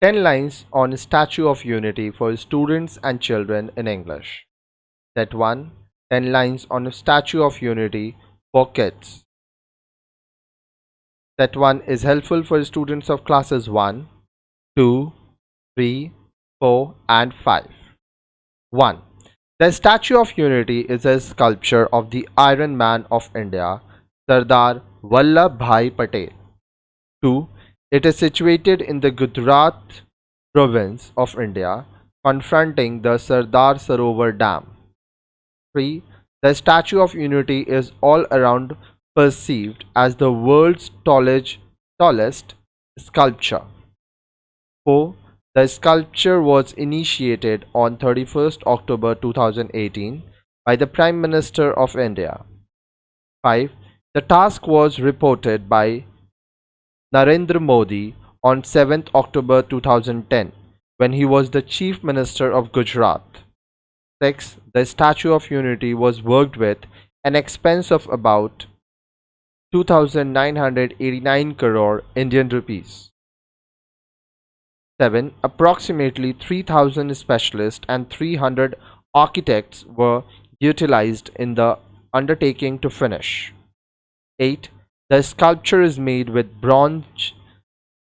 10 lines on Statue of Unity for students and children in English. Set 1. 10 lines on a Statue of Unity for kids. Set 1 is helpful for students of classes 1, 2, 3, 4 and 5. 1. The Statue of Unity is a sculpture of the Iron Man of India, Sardar Vallabhbhai Patel. 2. It is situated in the Gujarat province of India, confronting the Sardar Sarovar Dam. 3. The Statue of Unity is all around perceived as the world's tallest sculpture. 4. The sculpture was initiated on 31st October 2018 by the Prime Minister of India. 5. The task was reported by Narendra Modi on 7th October 2010 when he was the Chief Minister of Gujarat. 6. The Statue of Unity was worked with an expense of about 2,989 crore Indian rupees. 7. Approximately 3,000 specialists and 300 architects were utilized in the undertaking to finish. 8. The sculpture is made with bronze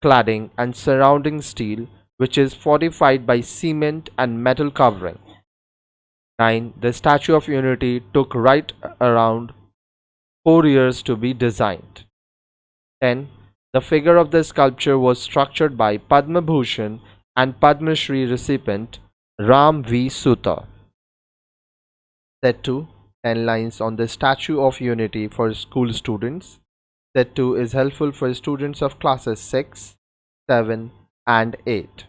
cladding and surrounding steel, which is fortified by cement and metal covering. 9. The Statue of Unity took right around 4 years to be designed. 10. The figure of the sculpture was structured by Padma Bhushan and Padma Shri recipient Ram V. Suta. Set 2. 10 lines on the Statue of Unity for school students. Set 2 is helpful for students of classes 6, 7 and 8.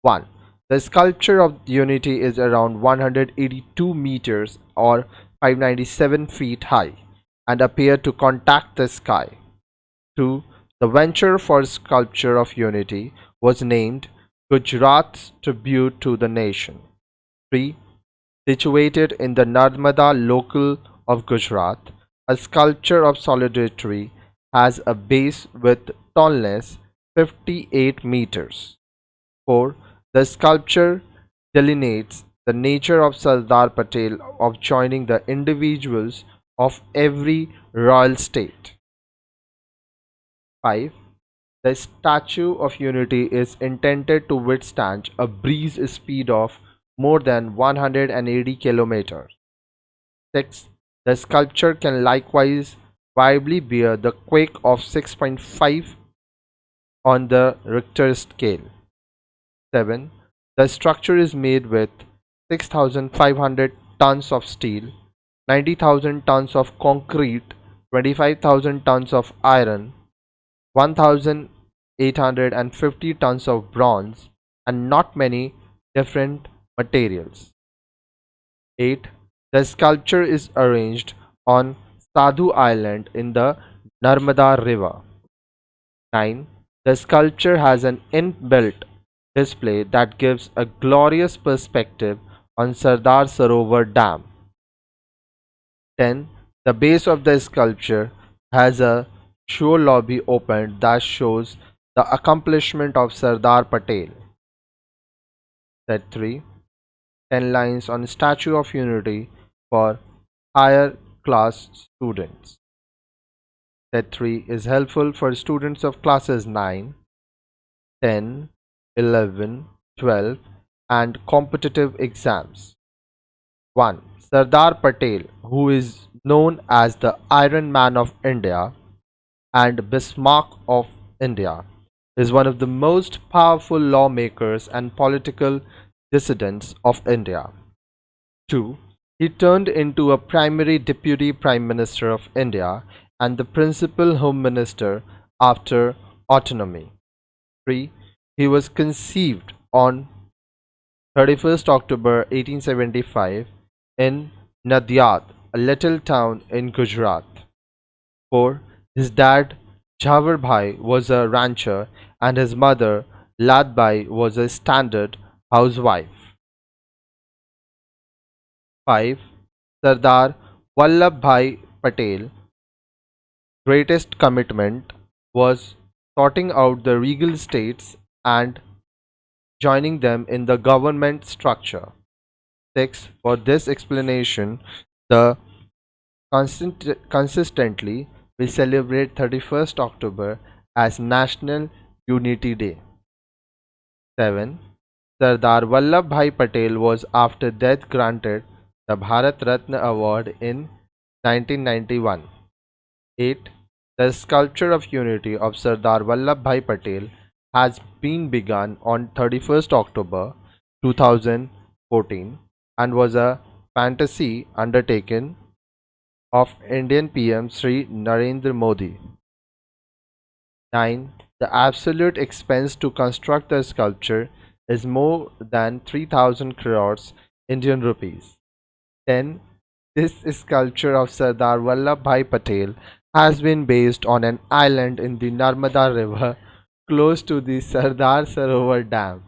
1. The sculpture of Unity is around 182 meters or 597 feet high and appeared to contact the sky. 2. The venture for sculpture of Unity was named Gujarat's Tribute to the Nation. 3. Situated in the Narmada local of Gujarat, a sculpture of solidarity has a base with tallness 58 meters. 4. The sculpture delineates the nature of Sardar Patel of joining the individuals of every royal state. 5. The Statue of Unity is intended to withstand a breeze speed of more than 180 km. 6. The sculpture can likewise viably bear the quake of 6.5 on the Richter scale. 7. The structure is made with 6,500 tons of steel, 90,000 tons of concrete, 25,000 tons of iron, 1,850 tons of bronze, and not many different materials. 8. The sculpture is arranged on Sadhu Island in the Narmada River. 9. The sculpture has an inbuilt display that gives a glorious perspective on Sardar Sarovar Dam. 10. The base of the sculpture has a show lobby opened that shows the accomplishment of Sardar Patel. Set 3. 10 lines on Statue of Unity for higher class students. Set 3 is helpful for students of classes 9, 10, 11, 12 and competitive exams. 1. Sardar Patel, who is known as the Iron Man of India and Bismarck of India, is one of the most powerful lawmakers and political dissidents of India. 2. He turned into a primary Deputy Prime Minister of India and the principal Home Minister after autonomy. 3. He was conceived on 31st October 1875 in Nadiad, a little town in Gujarat. 4. His dad Jawahar Bhai was a rancher and his mother Ladbai was a standard housewife. 5. Sardar Vallabhbhai Patel greatest commitment was sorting out the regal estates and joining them in the government structure. 6. For this explanation, the consistently we celebrate 31st October as National Unity Day. 7. Sardar Vallabhbhai Patel was after death granted the Bharat Ratna Award in 1991. 8. The sculpture of unity of Sardar Vallabhbhai Patel has been begun on 31st October 2014 and was a fantasy undertaken of Indian PM Sri Narendra Modi. 9. The absolute expense to construct the sculpture is more than 3,000 crores Indian rupees. 10. This sculpture of Sardar Vallabhbhai Patel has been based on an island in the Narmada River close to the Sardar Sarovar Dam.